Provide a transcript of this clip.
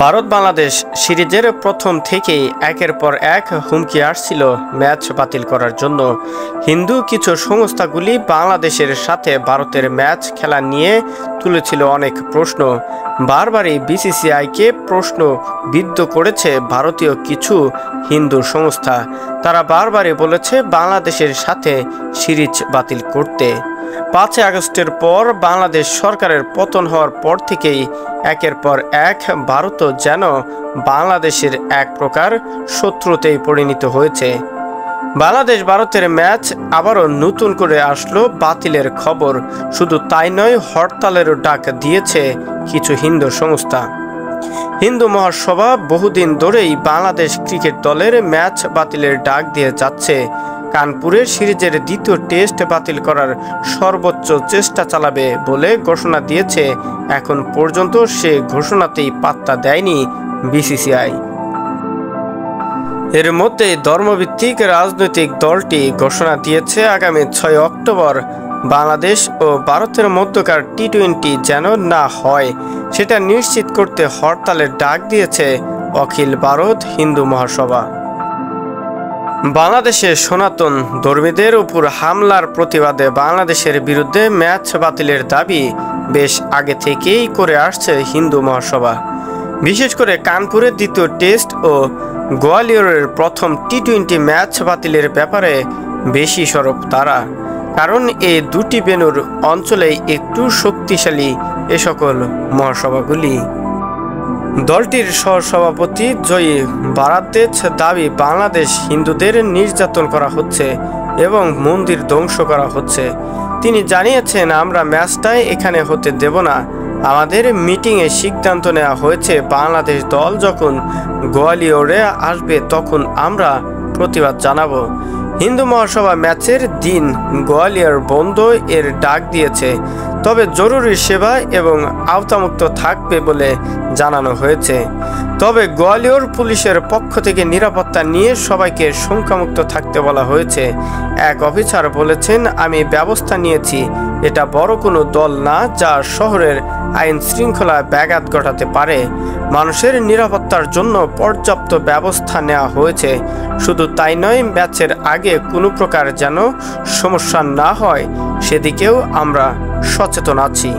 ভারত বাংলাদেশ সিরিজের প্রথম থেকেই একের পর এক হুমকি আসছিল ম্যাচ বাতিল করার জন্য। হিন্দু কিছু সংস্থাগুলি বাংলাদেশের সাথে ভারতের ম্যাচ খেলা নিয়ে তুলেছিল অনেক প্রশ্ন। বারবারই বিসিসিআইকে প্রশ্নবিদ্ধ করেছে ভারতীয় কিছু হিন্দু সংস্থা। তারা বারবারই বলেছে বাংলাদেশের সাথে সিরিজ বাতিল করতে। 5 আগস্টের পর বাংলাদেশ সরকারের পতন হওয়ার পর থেকেই একের পর এক ভারতও যেন বাংলাদেশের এক প্রকার শত্রুতেই পরিণত হয়েছে। বাংলাদেশ ভারতের ম্যাচ আবারও নতুন করে আসলো বাতিলের খবর। শুধু তাই নয়, হরতালেরও ডাক দিয়েছে কিছু হিন্দু সংস্থা। হিন্দু মহাসভা বহুদিন ধরেই বাংলাদেশ ক্রিকেট দলের ম্যাচ বাতিলের ডাক দিয়ে যাচ্ছে। কানপুরের সিরিজের দ্বিতীয় টেস্ট বাতিল করার সর্বোচ্চ চেষ্টা চালাবে বলে ঘোষণা দিয়েছে। এখন পর্যন্ত সে ঘোষণাতেই পাত্তা দেয়নি বিসিসিআই। এর মধ্যে ধর্মভিত্তিক রাজনৈতিক দলটি ঘোষণা দিয়েছে আগামী 6 অক্টোবর বাংলাদেশ ও ভারতের মধ্যকার টি-20 যেন না হয় সেটা নিশ্চিত করতে হরতালের ডাক দিয়েছে অখিল ভারত হিন্দু মহাসভা। বাংলাদেশে সনাতন ধর্মীদের উপর হামলার প্রতিবাদে বাংলাদেশের বিরুদ্ধে ম্যাচ বাতিলের দাবি বেশ আগে থেকেই করে আসছে হিন্দু মহাসভা। বিশেষ করে কানপুরের দ্বিতীয় টেস্ট ও গোয়ালিয়রের প্রথম টি-20 ম্যাচ বাতিলের ব্যাপারে বেশি সরব তারা, কারণ এই দুটি ভেন্যুর অঞ্চলেই একটু শক্তিশালী এ সকল মহাসভাগুলি। দলটির সহসভাপতি জয়ী ভারাদ্দেজ দাবি বাংলাদেশ হিন্দুদের নির্যাতন করা হচ্ছে এবং মন্দির ধ্বংস করা হচ্ছে। তিনি জানিয়েছেন, আমরা ম্যাচটাই এখানে হতে দেব না। আমাদের মিটিংয়ে সিদ্ধান্ত নেওয়া হয়েছে বাংলাদেশ দল যখন গোয়ালিয়রে আসবে তখন আমরা প্রতিবাদ জানাবো। হিন্দু মহাসভা ম্যাচের দিন গোয়ালিয়র বন্ধ এর ডাক দিয়েছে, তবে জরুরি সেবা এবং আওতামুক্ত থাকবে বলে জানানো হয়েছে। তবে গোয়ালিয়র পুলিশের পক্ষ থেকে নিরাপত্তা নিয়ে সবাইকে শঙ্কামুক্ত থাকতে বলা হয়েছে। এক অফিসার বলেছেন, আমি ব্যবস্থা নিয়েছি। এটা বড় কোনো দল না যা শহরের আইন শৃঙ্খলা ব্যাঘাত ঘটাতে পারে। মানুষের নিরাপত্তার জন্য পর্যাপ্ত ব্যবস্থা নেওয়া হয়েছে। শুধু তাই নয়, ম্যাচের আগে কোনো প্রকার যেন সমস্যা না হয় সেদিকেও আমরা সচেতন আছি।